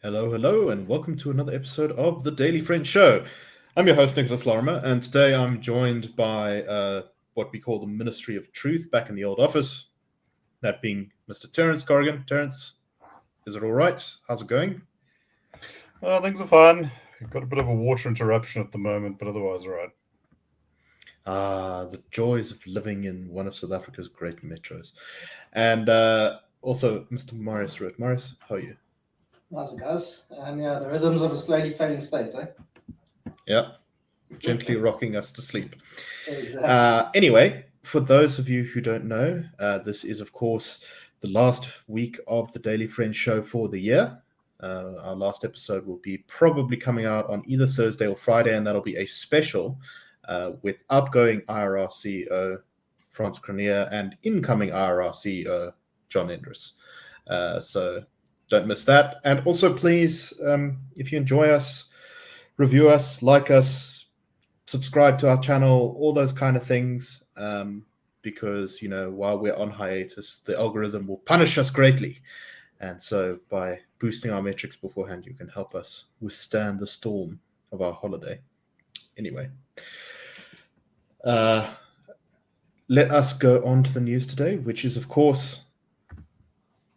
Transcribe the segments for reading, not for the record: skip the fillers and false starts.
Hello, and welcome to another episode of the Daily Friend Show. I'm your host, Nicholas Lorimer, and today I'm joined by what we call the Ministry of Truth back in the old office, that being Mr. Terence Corrigan. Terence, is it all right? How's it going? Things are fine. We've got a bit of a water interruption at the moment, but otherwise, all right. The joys of living in one of South Africa's great metros. And also, Mr. Marius Roodt. Marius, how are you? How's it, guys? The rhythms of a slowly fading state, eh? Yeah, gently rocking us to sleep. Exactly. Anyway, for those of you who don't know, this is, of course, the last week of the Daily Friend Show for the year. Our last episode will be probably coming out on either Thursday or Friday, and that'll be a special with outgoing IRR CEO Frans Cronje and incoming IRR CEO John Endres. So don't miss that. And also, please, if you enjoy us, review us, like us, subscribe to our channel, all those kind of things. Because, while we're on hiatus, the algorithm will punish us greatly. And so by boosting our metrics beforehand, you can help us withstand the storm of our holiday. Anyway, let us go on to the news today, which is, of course,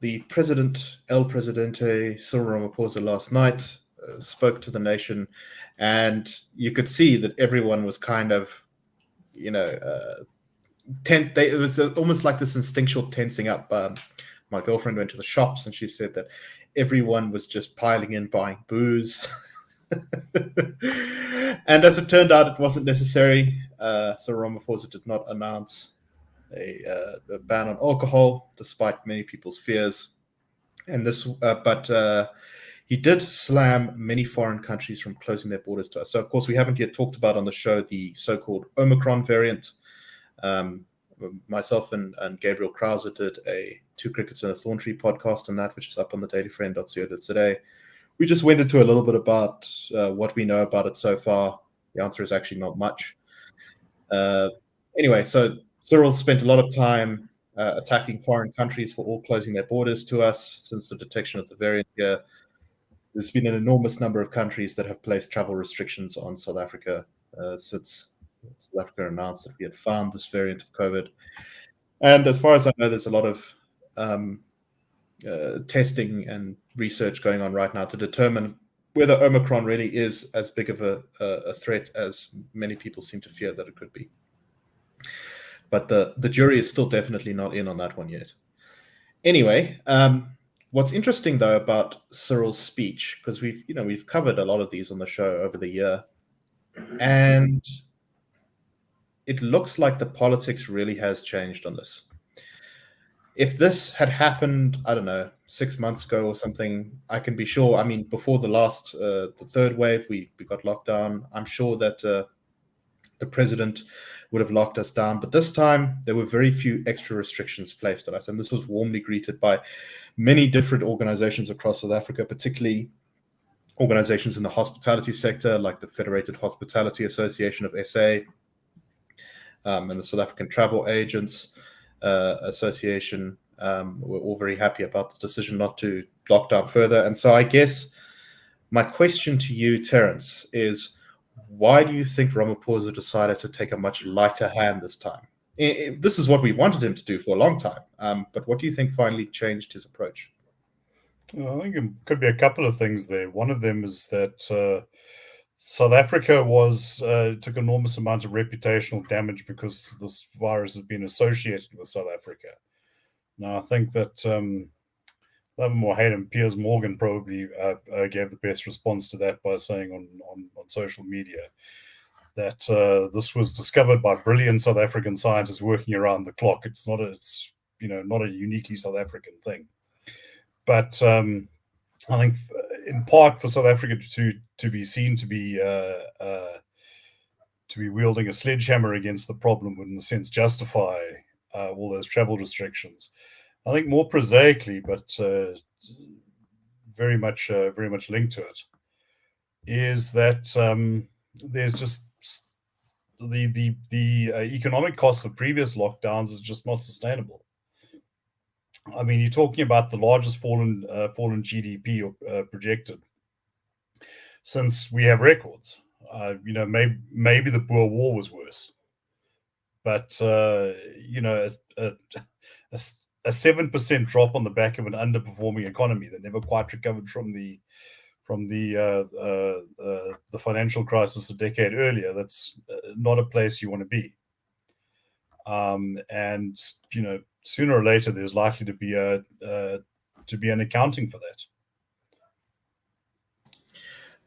the President, El Presidente, Cyril Ramaphosa last night spoke to the nation, and you could see that everyone was kind of, it was almost like this instinctual tensing up. My girlfriend went to the shops and she said that everyone was just piling in, buying booze. And as it turned out, it wasn't necessary. So Ramaphosa did not announce a ban on alcohol, despite many people's fears. And but he did slam many foreign countries from closing their borders to us. So, of course, we haven't yet talked about on the show the so-called Omicron variant. Myself and Gabriel Krauser did a Two Crickets and a Thorn Tree podcast on that, which is up on the dailyfriend.co today. We just went into a little bit about what we know about it so far. The answer is actually not much. Anyway, so Cyril spent a lot of time attacking foreign countries for all closing their borders to us since the detection of the variant here. There's been an enormous number of countries that have placed travel restrictions on South Africa since South Africa announced that we had found this variant of COVID. And as far as I know, there's a lot of testing and research going on right now to determine whether Omicron really is as big of a threat as many people seem to fear that it could be. But the jury is still definitely not in on that one yet. Anyway, what's interesting though about Cyril's speech, because we've covered a lot of these on the show over the year, and it looks like the politics really has changed on this. If this had happened, I don't know, 6 months ago or something, I can be sure. I mean, before the third wave, we got locked down. I'm sure that the president would have locked us down. But this time, there were very few extra restrictions placed on us. And this was warmly greeted by many different organizations across South Africa, particularly organizations in the hospitality sector, like the Federated Hospitality Association of SA, and the South African Travel Agents Association. We're all very happy about the decision not to lock down further. And so I guess my question to you, Terence, is why do you think Ramaphosa decided to take a much lighter hand this time? This is what we wanted him to do for a long time. But what do you think finally changed his approach? Well, I think it could be a couple of things there. One of them is that South Africa took enormous amount of reputational damage because this virus has been associated with South Africa. Now, I think that Livermore Hayden, Piers Morgan probably gave the best response to that by saying on social media that this was discovered by brilliant South African scientists working around the clock. It's not a uniquely South African thing. But I think, in part, for South Africa to be seen to be wielding a sledgehammer against the problem would, in a sense, justify all those travel restrictions. I think more prosaically, but very much linked to it, is that there's just the economic costs of previous lockdowns is just not sustainable. I mean, you're talking about the largest fallen GDP projected since we have records. Maybe the Boer War was worse, but a 7% drop on the back of an underperforming economy that never quite recovered from the financial crisis a decade earlier. That's not a place you want to be. And sooner or later, there's likely to be an accounting for that.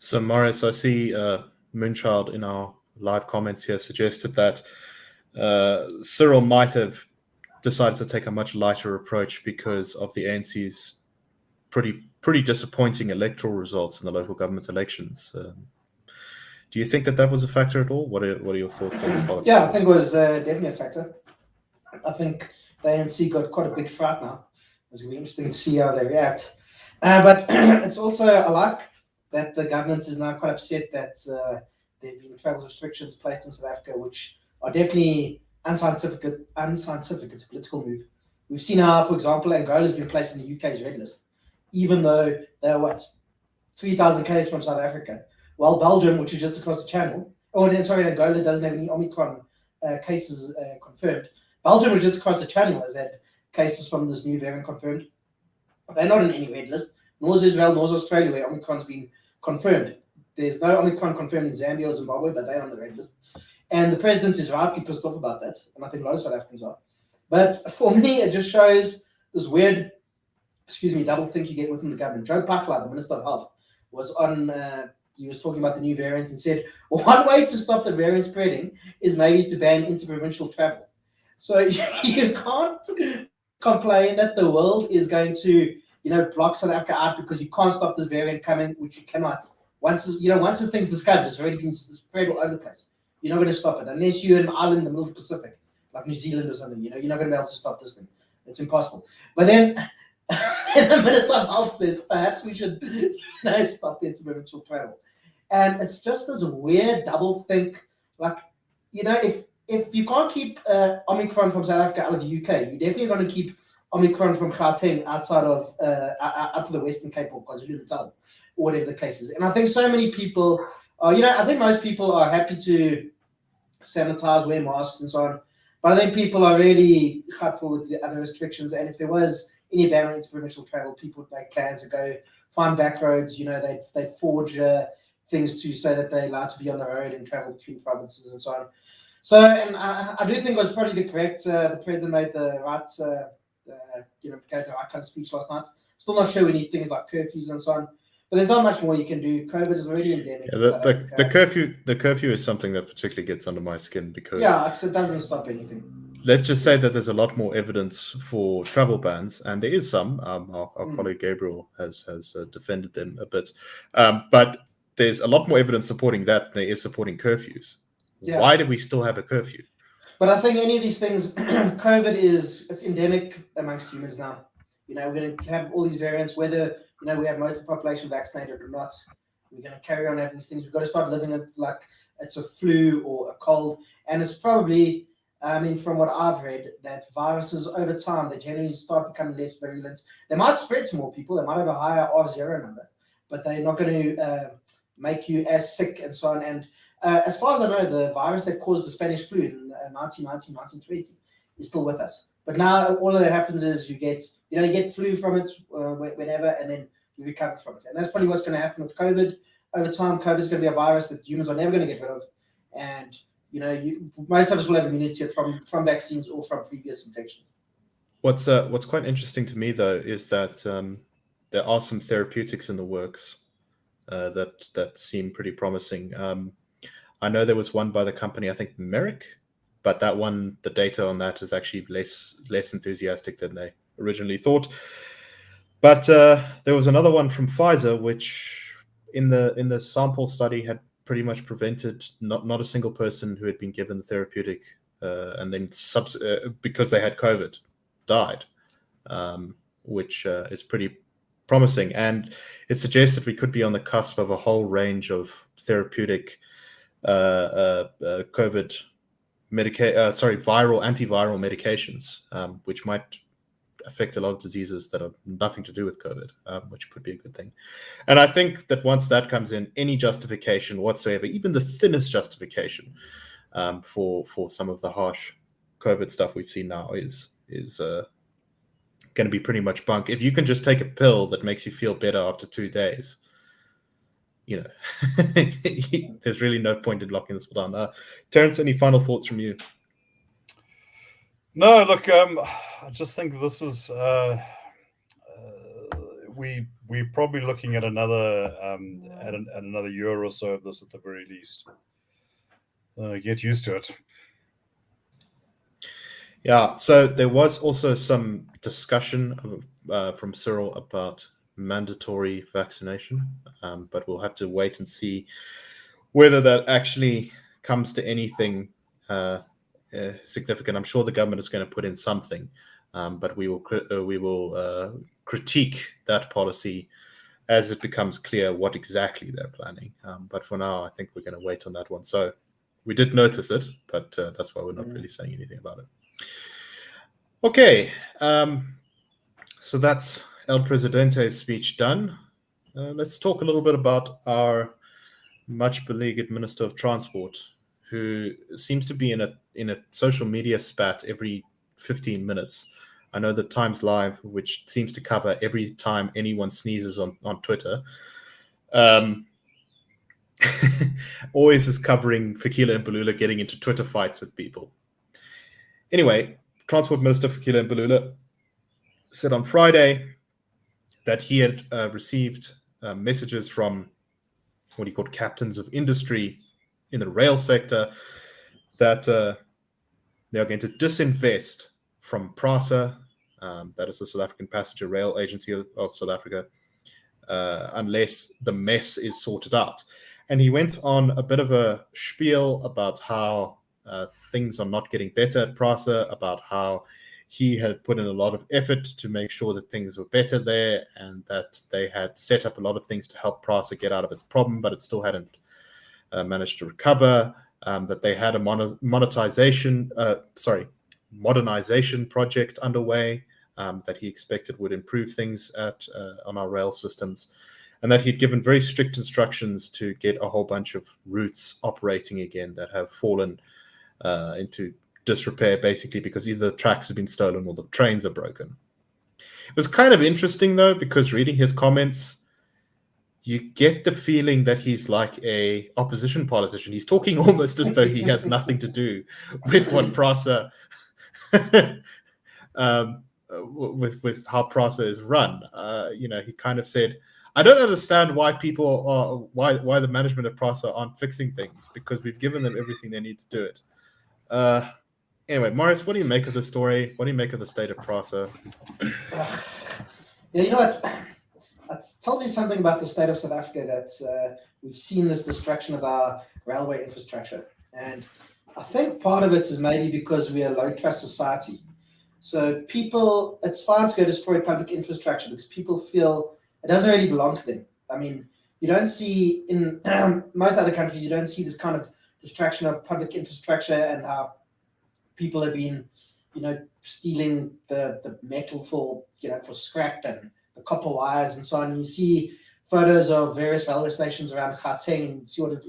So, Marius, I see Moonchild in our live comments here suggested that Cyril might have decided to take a much lighter approach because of the ANC's pretty disappointing electoral results in the local government elections. Do you think that was a factor at all? What are your thoughts on politics? Yeah, I think it was definitely a factor. I think the ANC got quite a big fright now. It's going to be interesting to see how they react. But it's also, I like that the government is now quite upset that there have been travel restrictions placed in South Africa, which are definitely unscientific. It's a political move. We've seen how, for example, Angola has been placed in the UK's red list, even though they're 3,000 km from South Africa. Well, Belgium, which is just across the channel, Angola doesn't have any Omicron cases confirmed. Belgium, which is just across the channel, has had cases from this new variant confirmed. They're not in any red list. Nor is Israel, nor is Australia, where Omicron's been confirmed. There's no Omicron confirmed in Zambia or Zimbabwe, but they're on the red list. And the president is rightly pissed off about that, and I think a lot of South Africans are. But for me, it just shows this weird, double think you get within the government. Joe Pachla, the Minister of Health, was on... he was talking about the new variant and said, one way to stop the variant spreading is maybe to ban interprovincial travel. So you can't complain that the world is going to, block South Africa out because you can't stop this variant coming, which you cannot. Once this thing's discovered, it's already been spread all over the place. You're not going to stop it unless you're an island in the middle of the Pacific, like New Zealand or something. You're not going to be able to stop this thing. It's impossible. But then the Minister of Health says perhaps we should, stop interprovincial travel. And it's just this weird double think, if you can't keep Omicron from South Africa out of the UK, you're definitely going to keep Omicron from Gauteng outside of up to the Western Cape or KwaZulu-Natal, or whatever the case is. And I think so many people, I think most people are happy to sanitize, wear masks, and so on. But I think people are really hurtful with the other restrictions. And if there was any ban on interprovincial travel, people would make plans to go find back roads. They'd forge things to say that they're allowed to be on the road and travel between provinces and so on. So, and I do think it was probably the correct. The president made the right, gave the right kind of speech last night. Still not sure we need things like curfews and so on. But there's not much more you can do. COVID is already endemic. Yeah, the curfew is something that particularly gets under my skin because it doesn't stop anything. Let's just say that there's a lot more evidence for travel bans, and there is some. Our colleague Gabriel has defended them a bit, but there's a lot more evidence supporting that than there is supporting curfews. Yeah. Why do we still have a curfew? But I think any of these things, COVID it's endemic amongst humans now. We're going to have all these variants, whether we have most of the population vaccinated or not. We're going to carry on having these things. We've got to start living it like it's a flu or a cold. And it's probably, from what I've read, that viruses over time, they generally start becoming less virulent. They might spread to more people. They might have a higher R0 number, but they're not going to make you as sick and so on. And as far as I know, the virus that caused the Spanish flu in 1919, 1920 is still with us. But now all that happens is you get flu from it whenever, and then you recover from it. And that's probably what's going to happen with COVID. Over time, COVID is going to be a virus that humans are never going to get rid of. And, most of us will have immunity from vaccines or from previous infections. What's quite interesting to me, though, is that there are some therapeutics in the works that seem pretty promising. I know there was one by the company, I think Merrick, but that one, the data on that is actually less enthusiastic than they originally thought. But there was another one from Pfizer, which in the sample study had pretty much prevented not a single person who had been given the therapeutic and then because they had COVID died, which is pretty promising. And it suggests that we could be on the cusp of a whole range of therapeutic COVID antiviral medications, which might affect a lot of diseases that have nothing to do with COVID, which could be a good thing. And I think that once that comes in, any justification whatsoever, even the thinnest justification for some of the harsh COVID stuff we've seen now is going to be pretty much bunk. If you can just take a pill that makes you feel better after 2 days, there's really no point in locking this down. Terence, any final thoughts from you? No, look, I just think this is we're probably looking at another at another year or so of this at the very least. Get used to it. Yeah, so there was also some discussion from Cyril about mandatory vaccination, but we'll have to wait and see whether that actually comes to anything significant. I'm sure the government is going to put in something, but we will critique that policy as it becomes clear what exactly they're planning. But for now, I think we're going to wait on that one. So we did notice it, but that's why we're not really saying anything about it. Okay, so that's El Presidente's speech done. Let's talk a little bit about our much beleaguered Minister of Transport, who seems to be in a social media spat every 15 minutes. I know that Times Live, which seems to cover every time anyone sneezes on Twitter, always is covering Fikile Mbalula getting into Twitter fights with people. Anyway, Transport Minister Fikile Mbalula said on Friday that he had received messages from what he called captains of industry in the rail sector that they are going to disinvest from PRASA, that is the South African Passenger Rail Agency of South Africa, unless the mess is sorted out. And he went on a bit of a spiel about how things are not getting better at PRASA, about how he had put in a lot of effort to make sure that things were better there, and that they had set up a lot of things to help PRASA get out of its problem, but it still hadn't managed to recover, that they had a modernization project underway that he expected would improve things on our rail systems, and that he'd given very strict instructions to get a whole bunch of routes operating again that have fallen into disrepair, basically because either the tracks have been stolen or the trains are broken. It was kind of interesting, though, because reading his comments, you get the feeling that he's like a opposition politician. He's talking almost as though he has nothing to do with what PRASA, with how PRASA is run. He kind of said, I don't understand why why the management of PRASA aren't fixing things, because we've given them everything they need to do it. Anyway, Marius, what do you make of the story? What do you make of the state of PRASA? Yeah, it tells you something about the state of South Africa, that we've seen this destruction of our railway infrastructure. And I think part of it is maybe because we are a low-trust society. So people, it's fine to go destroy public infrastructure because people feel it doesn't really belong to them. I mean, you don't see in most other countries, you don't see this kind of destruction of public infrastructure and how people have been, stealing the metal for scrap and the copper wires and so on. You see photos of various railway stations around Gauteng and see what it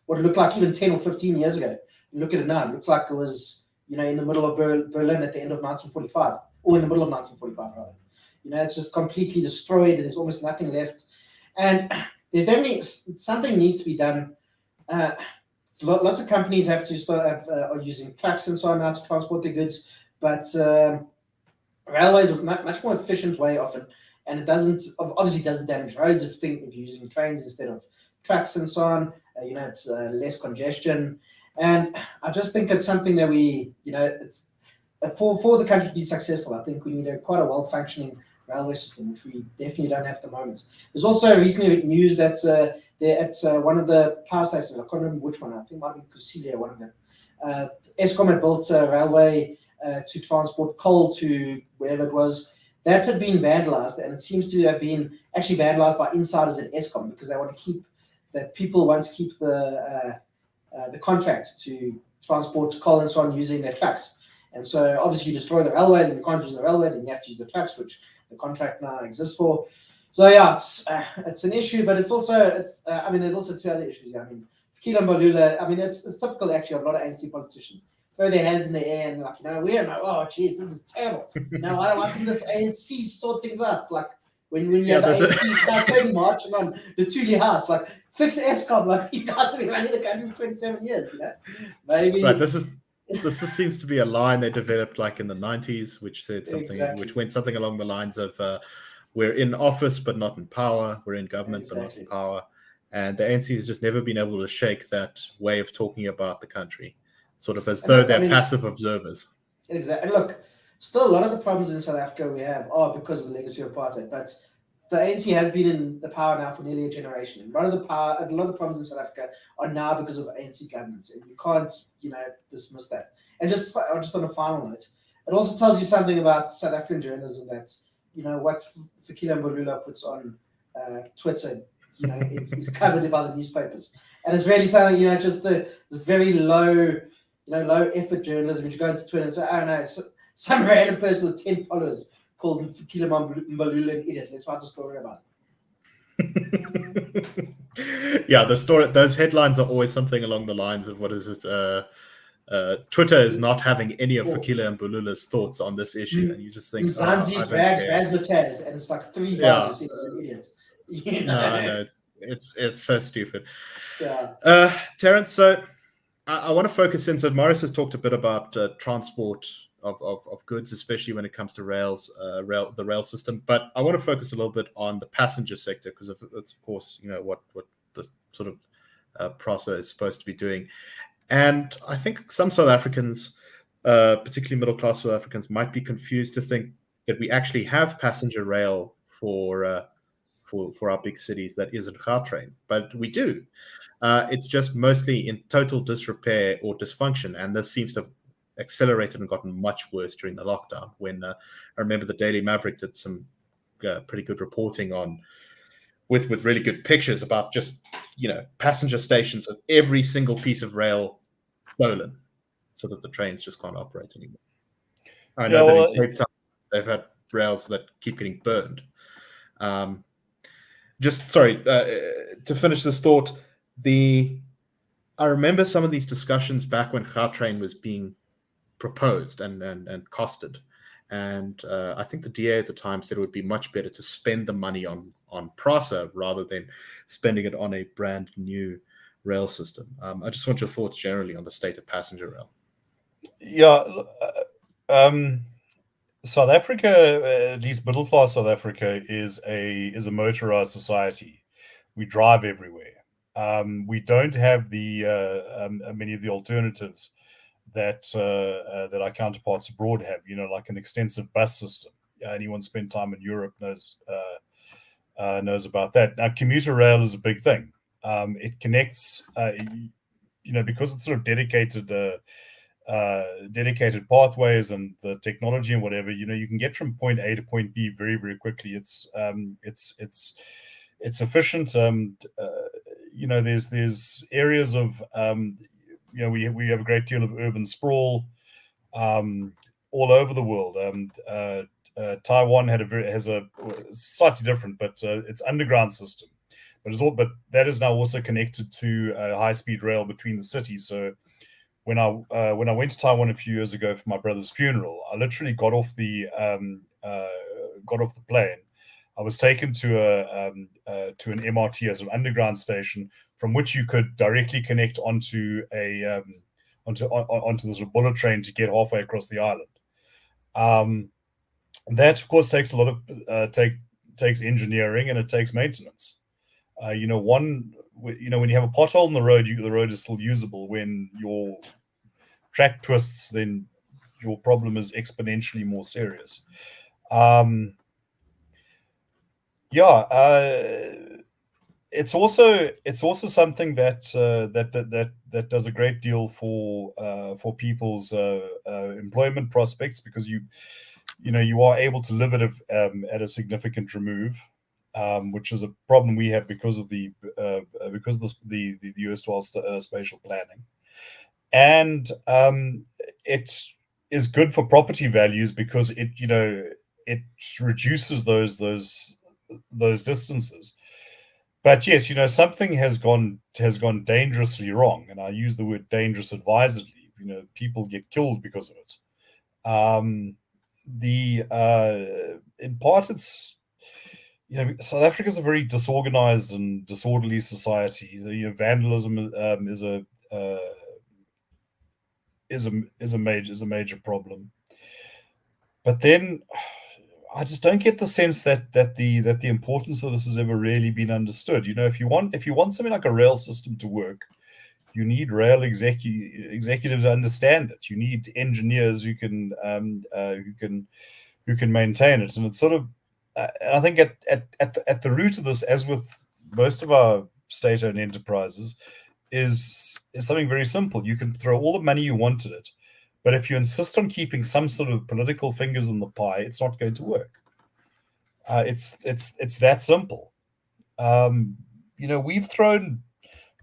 looked like even 10 or 15 years ago. You look at it now, it looks like it was, in the middle of Berlin at the end of 1945, or in the middle of 1945, rather. It's just completely destroyed. There's almost nothing left. And there's definitely something needs to be done. Lots of companies have to start are using trucks and so on now to transport their goods, but railways are a much more efficient way often, and it obviously doesn't damage roads if you're using trains instead of trucks and so on. It's less congestion, and I just think it's something that we, it's for the country to be successful. I think we need quite a well-functioning railway system, which we definitely don't have at the moment. There's also recently news that they're at one of the power stations, I can't remember which one, I think it might be Kusile, one of them. Eskom had built a railway to transport coal to wherever it was. That had been vandalized, and it seems to have been actually vandalized by insiders at Eskom because they want to keep the contract to transport coal and so on using their trucks. And so obviously you destroy the railway, then you can't use the railway, then you have to use the trucks, which the contract now exists for. So yeah, it's an issue, but it's also there's also two other issues here. I mean, Fikile Mbalula, I mean, it's typical actually of a lot of ANC politicians. Throw their hands in the air and we're like, oh geez, this is terrible. Why can this ANC sort things out? Like when you have the ANC campaign marching on the Thule House, like fix Eskom, like you guys have been running the country for 27 years, Maybe. Right, this seems to be a line they developed like in the 90s, which said something, which went something along the lines of, we're in office but not in power, we're in government but not in power, and the ANC has just never been able to shake that way of talking about the country, sort of as though they're passive observers. Exactly. And look, still a lot of the problems in South Africa we have are because of the legacy of apartheid, but the ANC has been in the power now for nearly a generation. And a lot of the problems in South Africa are now because of ANC governance, and you can't, dismiss that. And just on a final note, it also tells you something about South African journalism that, what Fikile Mbalula puts on Twitter, is covered by the newspapers, and it's really something, just this very low, low effort journalism. Which you go into Twitter and say, oh no, some random person with 10 followers called Fikile Mbalula an idiot. Let's write a story about it. Yeah, those headlines are always something along the lines of what is it? Twitter is not having any of Fikile Mbalula's thoughts on this issue, and you just think, Mzansi drags razzmatazz, and it's like three guys who seem an idiot. No, it's so stupid. Yeah. Terence, so I want to focus in. So Marius has talked a bit about transport of goods, especially when it comes to the rail system. But I want to focus a little bit on the passenger sector, because it's of course what the sort of PRASA is supposed to be doing. And I think some South Africans, particularly middle class South Africans, might be confused to think that we actually have passenger rail for our big cities that isn't Gautrain, but we do. It's just mostly in total disrepair or dysfunction, and this seems to have accelerated and gotten much worse during the lockdown. When I remember the Daily Maverick did some pretty good reporting on, with really good pictures about just passenger stations with every single piece of rail stolen, so that the trains just can't operate anymore. I know that in Cape Town they've had rails that keep getting burned. To finish this thought, I remember some of these discussions back when Gautrain was being proposed and costed, and I think the DA at the time said it would be much better to spend the money on PRASA rather than spending it on a brand new rail system. I just want your thoughts generally on the state of passenger rail. Yeah, South Africa, at least middle class South Africa, is a motorized society. We drive everywhere. We don't have the many of the alternatives that our counterparts abroad have. Like an extensive bus system. Anyone spent time in Europe knows about that. Now, commuter rail is a big thing. It connects, because it's sort of dedicated pathways and the technology and whatever. You can get from point A to point B very, very quickly. It's efficient. There's areas of we have a great deal of urban sprawl all over the world. Taiwan has a slightly different, but it's underground system. But that is now also connected to high-speed rail between the cities. So when I went to Taiwan a few years ago for my brother's funeral, I literally got off the plane. I was taken to an MRT as an underground station, from which you could directly connect onto the bullet train to get halfway across the island. That of course takes a lot of takes engineering, and it takes maintenance. When you have a pothole in the road, the road is still usable. When your track twists, then your problem is exponentially more serious. It's also something that does a great deal for people's employment prospects, because you are able to live at a significant remove, which is a problem we have because of the erstwhile spatial planning, and is good for property values because it reduces those distances. But yes, something has gone dangerously wrong, and I use the word dangerous advisedly. People get killed because of it. In part, it's South Africa is a very disorganized and disorderly society. Vandalism is a major problem. But then I just don't get the sense that the importance of this has ever really been understood. If you want something like a rail system to work, you need rail executives to understand it. You need engineers who can maintain it. And it's sort of, and I think at the root of this, as with most of our state-owned enterprises, is something very simple. You can throw all the money you want at it, but if you insist on keeping some sort of political fingers in the pie, it's not going to work. It's that simple. We've thrown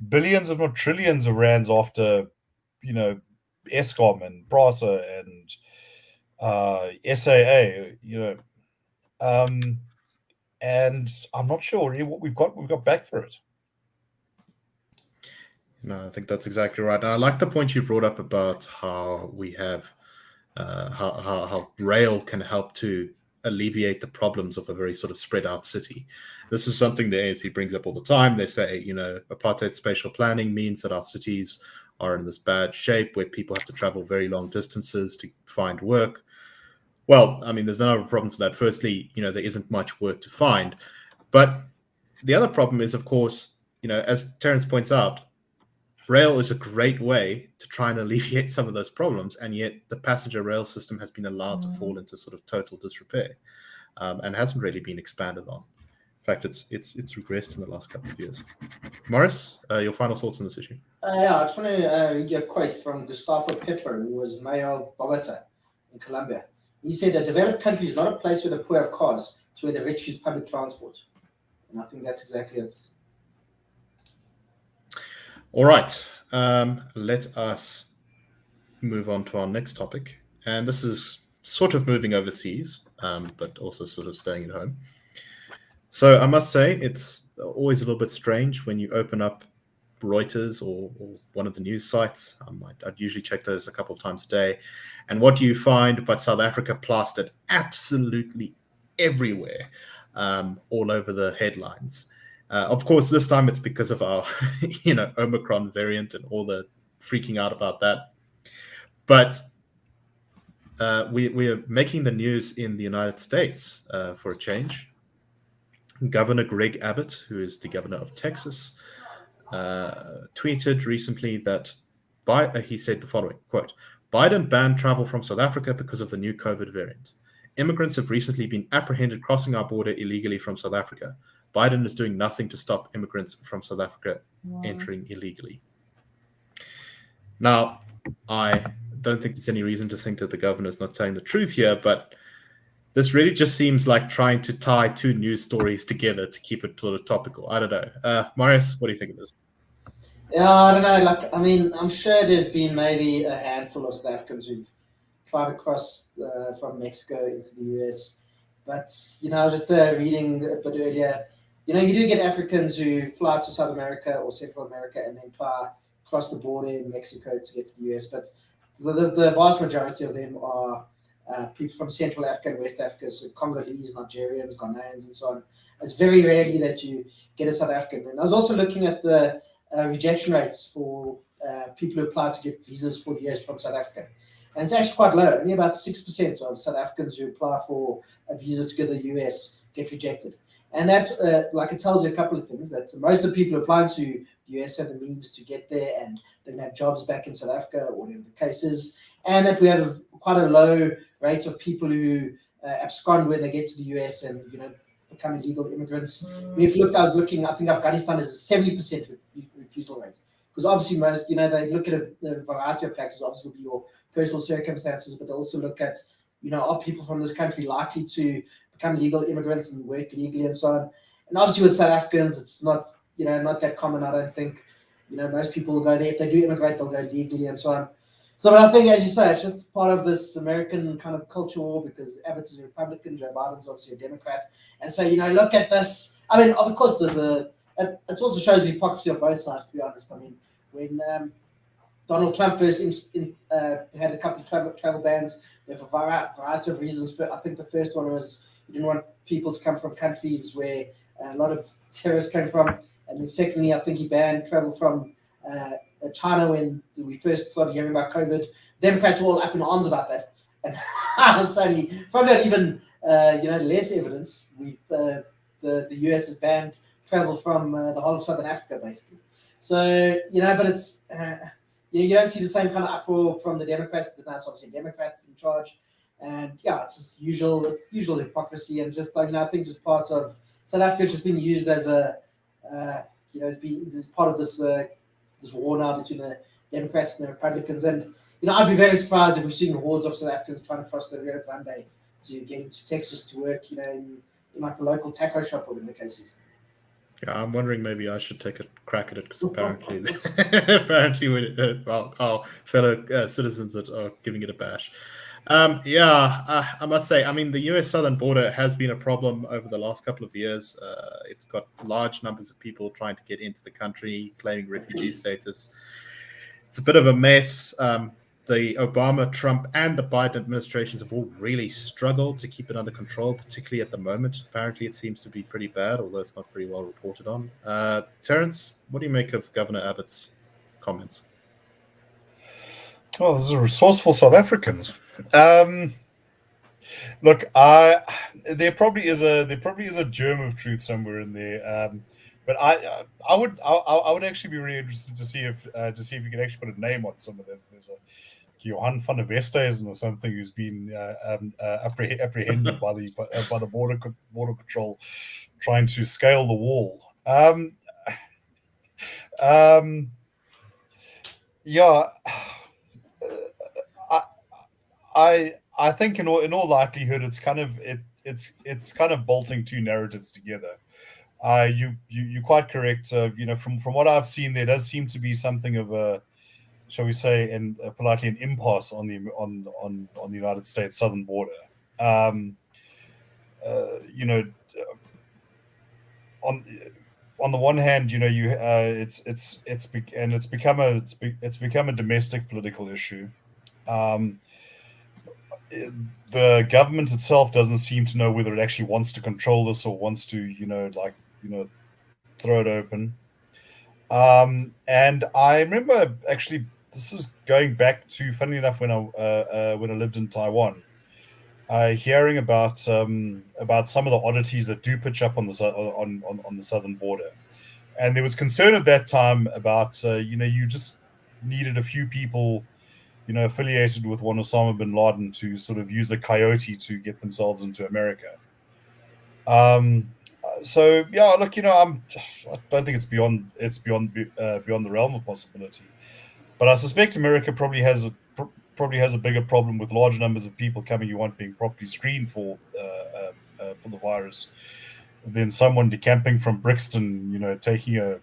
billions, if not trillions, of rands after, Eskom and PRASA and SAA, and I'm not sure really what we've got back for it. No, I think that's exactly right. And I like the point you brought up about how we have how rail can help to alleviate the problems of a very sort of spread out city. This is something the ANC brings up all the time. They say, apartheid spatial planning means that our cities are in this bad shape where people have to travel very long distances to find work. Well, I mean, there's no problem for that. Firstly, there isn't much work to find. But the other problem is, of course, as Terence points out, rail is a great way to try and alleviate some of those problems, and yet the passenger rail system has been allowed to fall into sort of total disrepair, and hasn't really been expanded on. In fact, it's regressed in the last couple of years. Marius, your final thoughts on this issue? I just want to read you a quote from Gustavo Petro, who was mayor of Bogota in Colombia. He said, "A developed country is not a place where the poor have cars, it's where the rich use public transport." And I think that's exactly it. All right, let us move on to our next topic. And this is sort of moving overseas, but also sort of staying at home. So I must say, it's always a little bit strange when you open up Reuters or one of the news sites. I'd usually check those a couple of times a day. And what do you find but South Africa plastered absolutely everywhere, all over the headlines. Of course, this time it's because of our, Omicron variant and all the freaking out about that. But we are making the news in the United States for a change. Governor Greg Abbott, who is the governor of Texas, tweeted recently that he said the following, quote, "Biden banned travel from South Africa because of the new COVID variant. Immigrants have recently been apprehended crossing our border illegally from South Africa. Biden is doing nothing to stop immigrants from South Africa entering illegally." Now, I don't think there's any reason to think that the governor is not telling the truth here, but this really just seems like trying to tie two news stories together to keep it sort of topical. I don't know. Marius, what do you think of this? Yeah, I don't know. I'm sure there's been maybe a handful of South Africans who've tried to cross from Mexico into the US. But, I was just reading a bit earlier, you do get Africans who fly to South America or Central America and then try cross the border in Mexico to get to the US. But the vast majority of them are people from Central Africa and West Africa, so Congolese, Nigerians, Ghanaians, and so on. It's very rarely that you get a South African. And I was also looking at the rejection rates for people who apply to get visas for the US from South Africa. And it's actually quite low. Only about 6% of South Africans who apply for a visa to go to the US get rejected. And that, it tells you a couple of things, that most of the people applying to the US have the means to get there and they can have jobs back in South Africa or whatever the case is. And that we have quite a low rate of people who abscond when they get to the US and, become illegal immigrants. If you look, I think Afghanistan is a 70% refusal rate. Because obviously most, they look at a variety of factors. Obviously will be your personal circumstances, but they also look at, are people from this country likely to become legal immigrants and work legally and so on. And obviously with South Africans, it's not, not that common, I don't think. Most people will go there. If they do immigrate, they'll go legally and so on. So, but I think, as you say, it's just part of this American kind of culture war because Abbott is a Republican, Joe Biden's obviously a Democrat, and so look at this. I mean, of course, it also shows the hypocrisy of both sides. To be honest, I mean, when Donald Trump first had a couple of travel bans, there for a variety of reasons. I think the first one was he didn't want people to come from countries where a lot of terrorists came from, and then secondly, I think he banned travel from China when we first started hearing about COVID. Democrats were all up in arms about that, and suddenly, from that even less evidence, the US has banned travel from the whole of Southern Africa, basically. So but it's you don't see the same kind of uproar from the Democrats because now it's obviously Democrats in charge, and it's just usual. It's usual hypocrisy and just I think just part of South Africa just being used as a as part of this. This war now between the Democrats and the Republicans, and I'd be very surprised if we're seeing hordes of South Africans trying to cross the Rio Grande to get into Texas to work, in like the local taco shop or whatever the case is. Yeah, I'm wondering maybe I should take a crack at it because apparently, our fellow citizens that are giving it a bash. I must say, I mean, the U.S. southern border has been a problem over the last couple of years. It's got large numbers of people trying to get into the country, claiming refugee status. It's a bit of a mess. The Obama, Trump, and the Biden administrations have all really struggled to keep it under control, particularly at the moment. Apparently, it seems to be pretty bad, although it's not very well reported on. Terence, what do you make of Governor Abbott's comments? Oh, this is resourceful South Africans. Look, there probably is a germ of truth somewhere in there. But I would actually be really interested to see if you can actually put a name on some of them. There's a Johan van der Westhuizen or something who's been apprehended by the border patrol trying to scale the wall. I think in all likelihood it's kind of bolting two narratives together. You're quite correct. From what I've seen, there does seem to be something of a, shall we say, politely, an impasse on the United States southern border. On the one hand, it's become a domestic political issue. The government itself doesn't seem to know whether it actually wants to control this or wants to, throw it open. And I remember actually, this is going back to, funnily enough, when I lived in Taiwan, hearing about some of the oddities that do pitch up on the southern border, and there was concern at that time about you just needed a few people affiliated with one Osama bin Laden to sort of use a coyote to get themselves into America. So yeah, look, I don't think it's beyond the realm of possibility, but I suspect America probably has a bigger problem with large numbers of people coming who aren't being properly screened for the virus than someone decamping from Brixton, taking a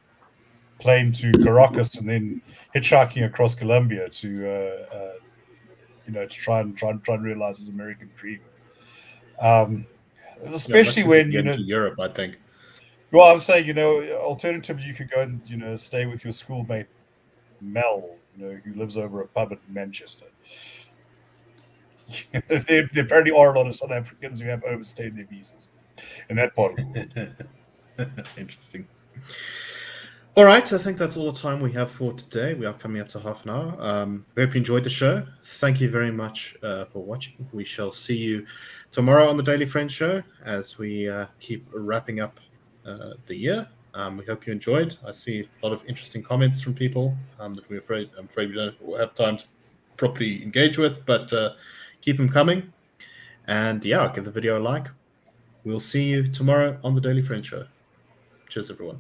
plane to Caracas and then hitchhiking across Colombia to try and realize his American dream. Especially when to Europe, I think. Well, I'm saying alternatively, you could go and stay with your schoolmate Mel, who lives over a pub in Manchester. There apparently are a lot of South Africans who have overstayed their visas in that part of the world. Interesting. All right, I think that's all the time we have for today. We are coming up to half an hour. We hope you enjoyed the show. Thank you very much for watching. We shall see you tomorrow on the Daily Friends Show as we keep wrapping up the year. We hope you enjoyed. I see a lot of interesting comments from people that I'm afraid we don't have time to properly engage with, but keep them coming. And give the video a like. We'll see you tomorrow on the Daily Friends Show. Cheers, everyone.